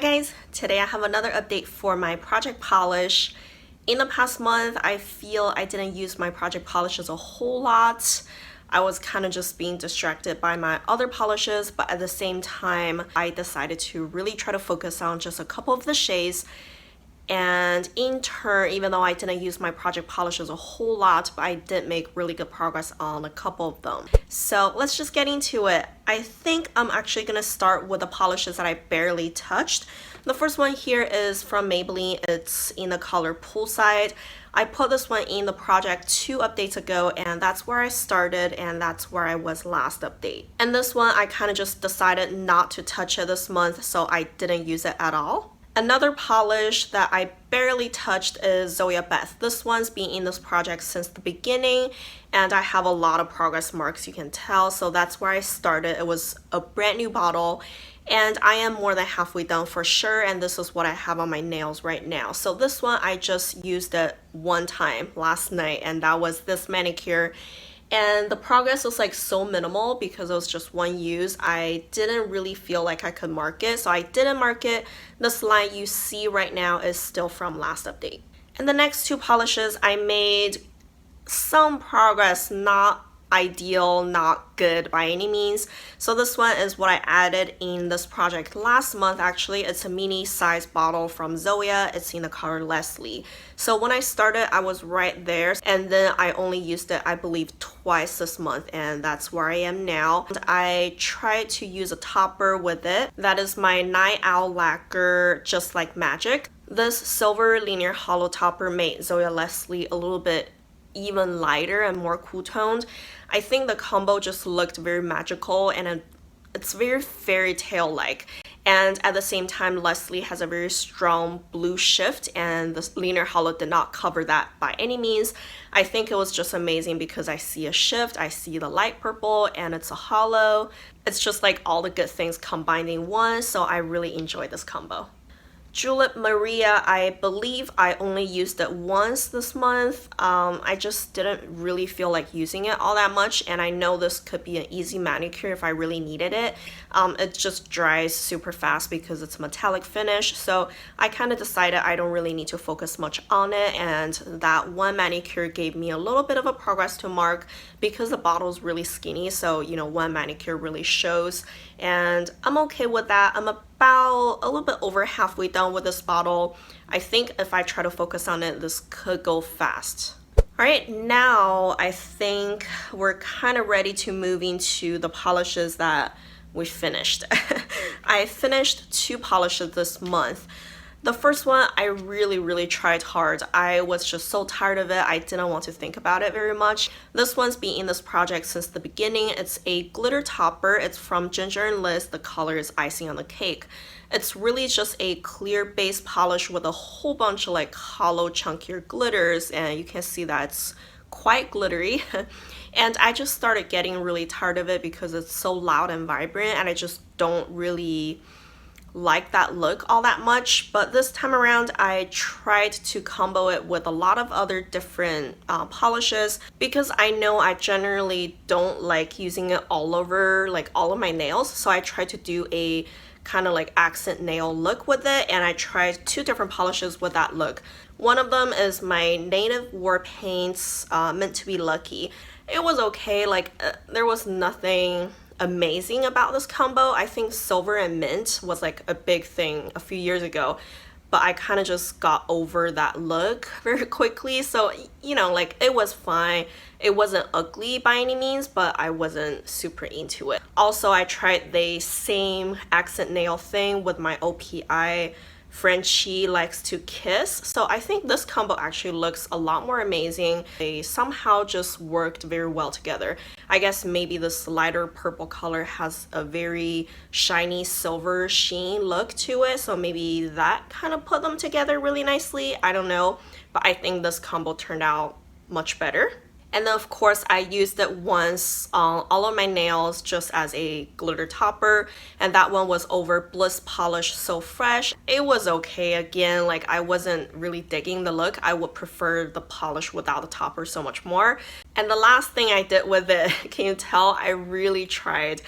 guys, today I have another update for my project polish. In the past month, I feel I didn't use my project polishes a whole lot. I was kind of just being distracted by my other polishes, but at the same time, I decided to really try to focus on just a couple of the shades. And in turn, even though I didn't use my project polishes a whole lot, but I did make really good progress on a couple of them. So let's just get into it. I think I'm actually gonna start with the polishes that I barely touched. The first one here is from Maybelline. It's in the color Poolside. I put this one in the project 2 updates ago, and that's where I started, and that's where I was last update. And this one, I kind of just decided not to touch it this month, so I didn't use it at all. Another polish that I barely touched is Zoya Beth. This one's been in this project since the beginning, and I have a lot of progress marks, you can tell, so that's where I started. It was a brand new bottle, and I am more than halfway done for sure, and this is what I have on my nails right now. So this one, I just used it one time last night, and that was this manicure. And the progress was like so minimal because it was just one use. I didn't really feel like I could mark it, so I didn't mark it. This line you see right now is still from last update. And the next 2 polishes, I made some progress, not ideal, not good by any means. So this one is what I added in this project last month. Actually, it's a mini size bottle from Zoya. It's in the color Leslie. So when I started, I was right there, and then I only used it, I believe, twice this month, and that's where I am now. And I tried to use a topper with it. That is my Night Owl Lacquer Just Like Magic. This silver linear hollow topper made Zoya Leslie a little bit even lighter and more cool toned. I think the combo just looked very magical, and it's very fairy tale like. And at the same time, Leslie has a very strong blue shift, and the linear hollow did not cover that by any means. I think it was just amazing because I see a shift, I see the light purple, and it's a hollow. It's just like all the good things combined in one, so I really enjoyed this combo. Julep Maria, I believe I only used it once this month. I just didn't really feel like using it all that much, and I know this could be an easy manicure if I really needed it. It just dries super fast because it's metallic finish, so I kind of decided I don't really need to focus much on it, and that one manicure gave me a little bit of a progress to mark because the bottle is really skinny, so you know, one manicure really shows, and I'm okay with that. I'm about a little bit over halfway done with this bottle. I think if I try to focus on it, this could go fast. Alright, now I think we're kind of ready to move into the polishes that we finished. I finished 2 polishes this month. The first one, I really tried hard. I was just so tired of it. I didn't want to think about it very much. This one's been in this project since the beginning. It's a glitter topper. It's from Ginger and Liz. The color is Icing on the Cake. It's really just a clear base polish with a whole bunch of like hollow chunkier glitters, and you can see that it's quite glittery. And I just started getting really tired of it because it's so loud and vibrant, and I just don't really like that look all that much. But this time around, I tried to combo it with a lot of other different polishes because I know I generally don't like using it all over like all of my nails, so I tried to do a kind of like accent nail look with it, and I tried 2 different polishes with that look. One of them is my Native War Paints Meant to Be Lucky. It was okay, like there was nothing amazing about this combo. I think silver and mint was like a big thing a few years ago, but I kind of just got over that look very quickly. So you know, like it was fine. It wasn't ugly by any means, but I wasn't super into it. Also, I tried the same accent nail thing with my OPI Frenchie Likes to Kiss. So I think this combo actually looks a lot more amazing. They somehow just worked very well together. I guess maybe this lighter purple color has a very shiny silver sheen look to it, so maybe that kind of put them together really nicely. I don't know, but I think this combo turned out much better. And then of course I used it once on all of my nails just as a glitter topper, and that one was over Bliss Polish So Fresh. It was okay. Again, like I wasn't really digging the look. I would prefer the polish without the topper so much more. And the last thing I did with it, can you tell I really tried?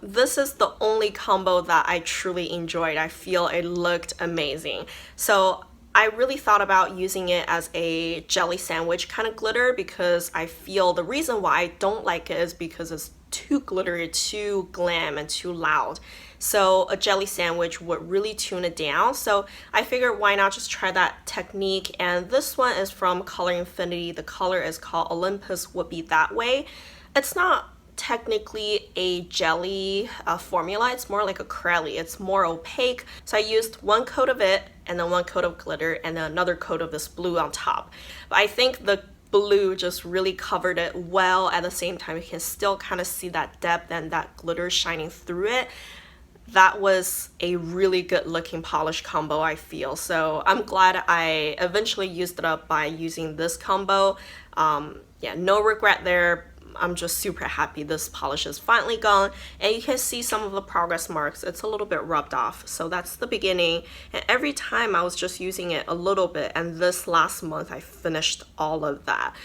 This is the only combo that I truly enjoyed. I feel it looked amazing. So I really thought about using it as a jelly sandwich kind of glitter, because I feel the reason why I don't like it is because it's too glittery, too glam, and too loud. So a jelly sandwich would really tune it down. So I figured why not just try that technique. And this one is from Color Infinity. The color is called Olympus Would Be That Way. It's not technically a jelly formula, it's more like a crelly. It's more opaque. So I used one coat of it and then one coat of glitter and then another coat of this blue on top. But I think the blue just really covered it well. At the same time, you can still kind of see that depth and that glitter shining through it. That was a really good looking polish combo, I feel. So I'm glad I eventually used it up by using this combo. Yeah, no regret there. I'm just super happy this polish is finally gone, and you can see some of the progress marks. It's a little bit rubbed off, so that's the beginning. And every time I was just using it a little bit, and this last month I finished all of that.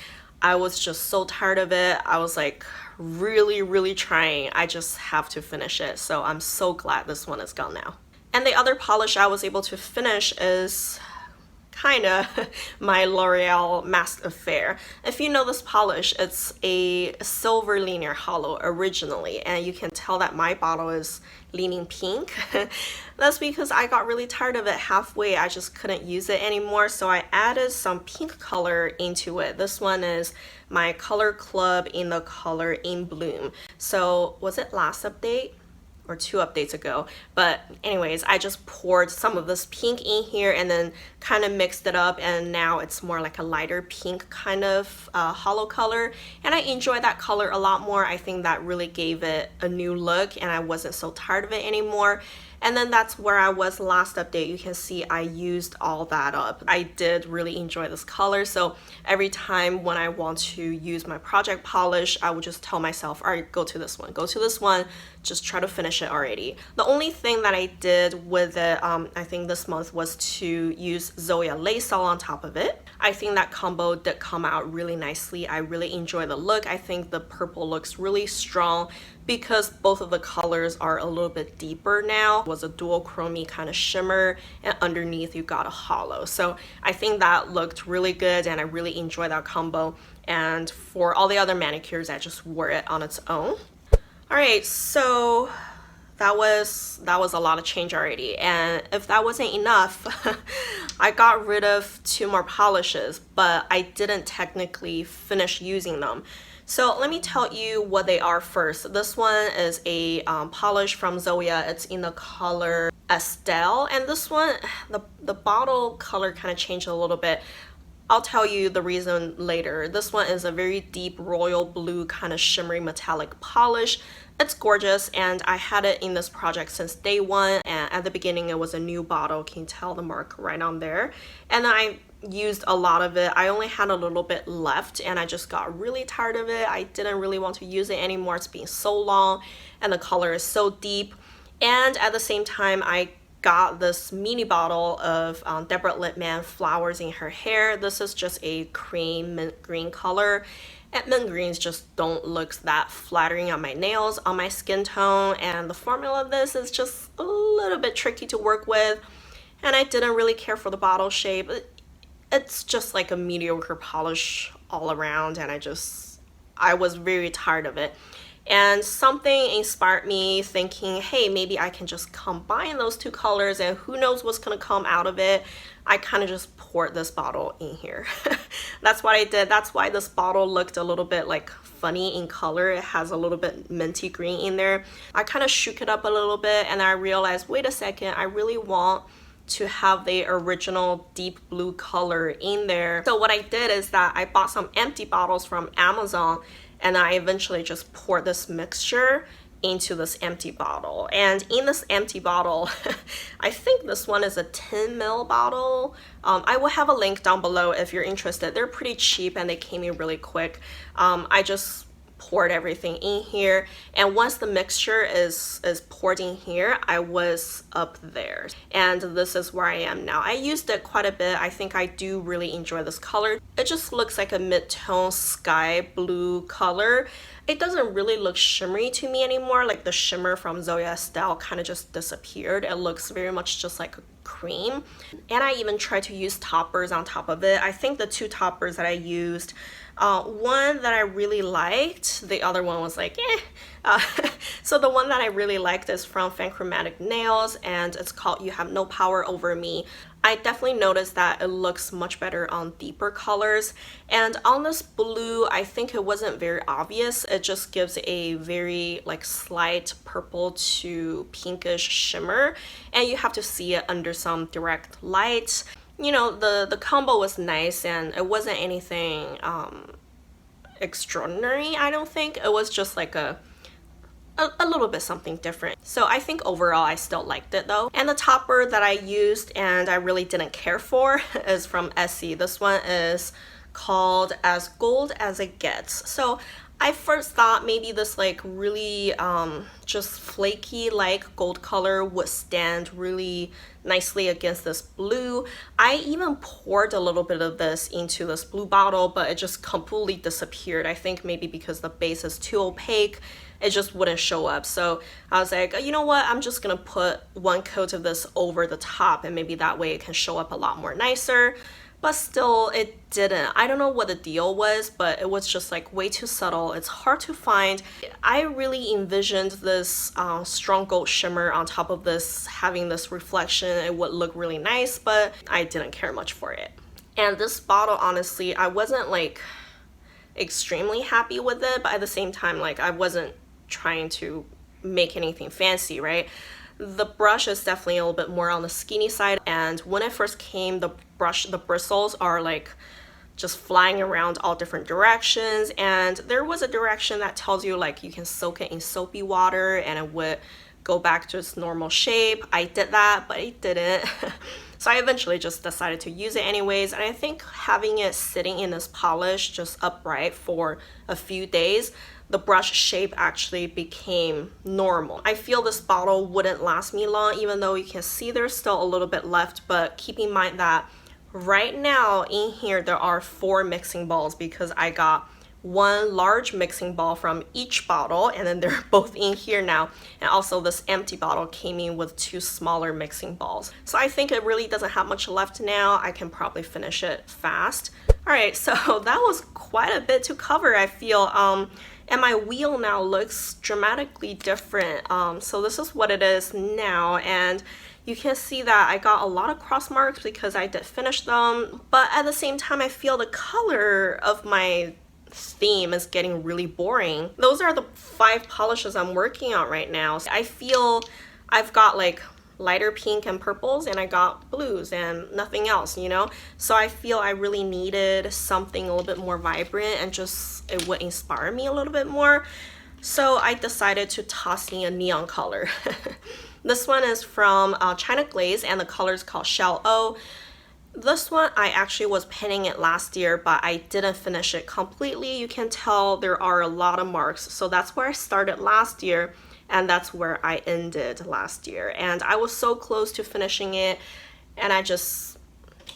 I was just so tired of it. I was like really trying. I just have to finish it, so I'm so glad this one is gone now. And the other polish I was able to finish is kind of my L'Oreal Mask Affair. If you know this polish, it's a silver linear hollow originally, and you can tell that my bottle is leaning pink. That's because I got really tired of it halfway. I just couldn't use it anymore, so I added some pink color into it. This one is my Color Club in the color In Bloom. So was it last update? Or 2 updates ago, but anyways, I just poured some of this pink in here and then kind of mixed it up, and now it's more like a lighter pink kind of hollow color, and I enjoy that color a lot more. I think that really gave it a new look and I wasn't so tired of it anymore. And then that's where I was last update. You can see I used all that up. I did really enjoy this color, so every time when I want to use my project polish, I would just tell myself, all right, go to this one, just try to finish it already. The only thing that I did with it, I think this month, was to use Zoya Leslie on top of it. I think that combo did come out really nicely. I really enjoy the look. I think the purple looks really strong because both of the colors are a little bit deeper now. It was a dual chromey kind of shimmer, and underneath you got a hollow. So I think that looked really good and I really enjoy that combo. And for all the other manicures, I just wore it on its own. All right, so that was a lot of change already, and if that wasn't enough, I got rid of 2 more polishes, but I didn't technically finish using them. So let me tell you what they are first. This one is a polish from Zoya. It's in the color Estelle, and this one, the bottle color kind of changed a little bit. I'll tell you the reason later. This one is a very deep royal blue kind of shimmery metallic polish. It's gorgeous, and I had it in this project since day one, and at the beginning it was a new bottle. Can you tell the mark right on there? And I used a lot of it. I only had a little bit left and I just got really tired of it. I didn't really want to use it anymore. It's been so long and the color is so deep. And at the same time, I got this mini bottle of Deborah Lippmann Flowers in Her Hair. This is just a cream mint green color, and mint greens just don't look that flattering on my nails, on my skin tone, and the formula of this is just a little bit tricky to work with, and I didn't really care for the bottle shape. It's just like a mediocre polish all around, and I was very tired of it. And something inspired me thinking, hey, maybe I can just combine those 2 colors and who knows what's gonna come out of it. I kind of just poured this bottle in here. That's what I did. That's why this bottle looked a little bit like funny in color. It has a little bit minty green in there. I kind of shook it up a little bit and I realized, wait a second, I really want to have the original deep blue color in there. So what I did is that I bought some empty bottles from Amazon, and I eventually just poured this mixture into this empty bottle. And in this empty bottle, I think this one is a 10 ml bottle. I will have a link down below if you're interested. They're pretty cheap and they came in really quick. I just poured everything in here, and once the mixture is poured in here, I was up there, and this is where I am now. I used it quite a bit. I think I do really enjoy this color. It just looks like a mid-tone sky blue color. It doesn't really look shimmery to me anymore. Like the shimmer from Zoya Estelle kind of just disappeared. It looks very much just like a cream. And I even tried to use toppers on top of it. I think the two toppers that I used, one that I really liked, the other one was like, eh. So the one that I really liked is from Fanchromatic Nails, and it's called You Have No Power Over Me. I definitely noticed that it looks much better on deeper colors, and on this blue, I think it wasn't very obvious. It just gives a very like slight purple to pinkish shimmer, and you have to see it under some direct light. You know, the combo was nice, and it wasn't anything extraordinary. I don't think it was just like a little bit something different. So I think overall I still liked it though. And the topper that I used and I really didn't care for is from Essie. This one is called As Gold As It Gets. So I first thought maybe this like really just flaky like gold color would stand really nicely against this blue. I even poured a little bit of this into this blue bottle, but it just completely disappeared. I think maybe because the base is too opaque, it just wouldn't show up. So I was like, you know what, I'm just gonna put one coat of this over the top, and maybe that way it can show up a lot more nicer. But still, it didn't. I don't know what the deal was, but it was just like way too subtle. It's hard to find. I really envisioned this strong gold shimmer on top of this, having this reflection. It would look really nice, but I didn't care much for it. And this bottle, honestly, I wasn't like extremely happy with it, but at the same time, like I wasn't trying to make anything fancy, right? The brush is definitely a little bit more on the skinny side, and when it first came, the bristles are like just flying around all different directions, and there was a direction that tells you like you can soak it in soapy water and it would go back to its normal shape. I did that, but it didn't. So I eventually just decided to use it anyways, and I think having it sitting in this polish just upright for a few days, the brush shape actually became normal. I feel this bottle wouldn't last me long, even though you can see there's still a little bit left, but keep in mind that right now in here there are 4 mixing bowls because I got one large mixing bowl from each bottle, and then they're both in here now, and also this empty bottle came in with 2 smaller mixing bowls. So I think it really doesn't have much left now. I can probably finish it fast. All right, so that was quite a bit to cover, I feel. And my wheel now looks dramatically different. So this is what it is now, and you can see that I got a lot of cross marks because I did finish them, but at the same time I feel the color of my theme is getting really boring. Those are the 5 polishes I'm working on right now. So I feel I've got like lighter pink and purples, and I got blues and nothing else, you know? So I feel I really needed something a little bit more vibrant and just it would inspire me a little bit more. So I decided to toss in a neon color. This one is from China Glaze, and the color is called Shell O. This one I actually was painting it last year, but I didn't finish it completely. You can tell there are a lot of marks. So that's where I started last year, and that's where I ended last year. And I was so close to finishing it, and I just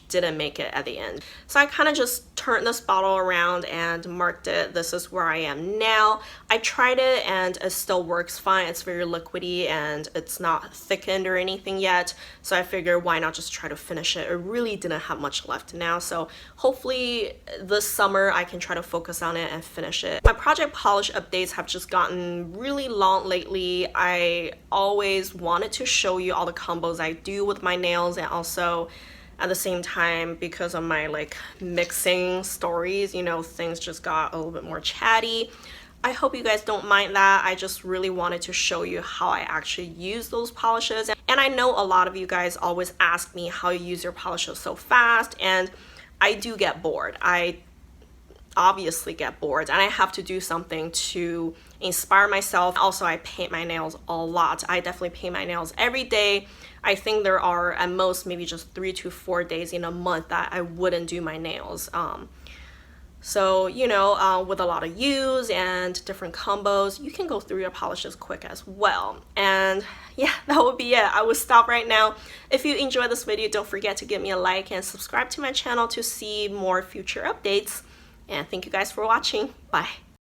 didn't make it at the end. So I kind of just turned this bottle around and marked it. This is where I am now. I tried it and it still works fine. It's very liquidy and it's not thickened or anything yet. So I figured why not just try to finish it. It really didn't have much left now. So hopefully this summer I can try to focus on it and finish it. My project polish updates have just gotten really long lately. I always wanted to show you all the combos I do with my nails, and also at the same time, because of my like mixing stories, you know, things just got a little bit more chatty. I hope you guys don't mind that. I just really wanted to show you how I actually use those polishes. And I know a lot of you guys always ask me how you use your polishes so fast, and I do get bored. I obviously get bored and I have to do something to inspire myself. Also, I paint my nails a lot. I definitely paint my nails every day. I think there are at most maybe just 3 to 4 days in a month that I wouldn't do my nails. So, you know, with a lot of use and different combos, you can go through your polishes quick as well. And yeah, that would be it. I will stop right now. If you enjoyed this video, don't forget to give me a like and subscribe to my channel to see more future updates. And thank you guys for watching. Bye.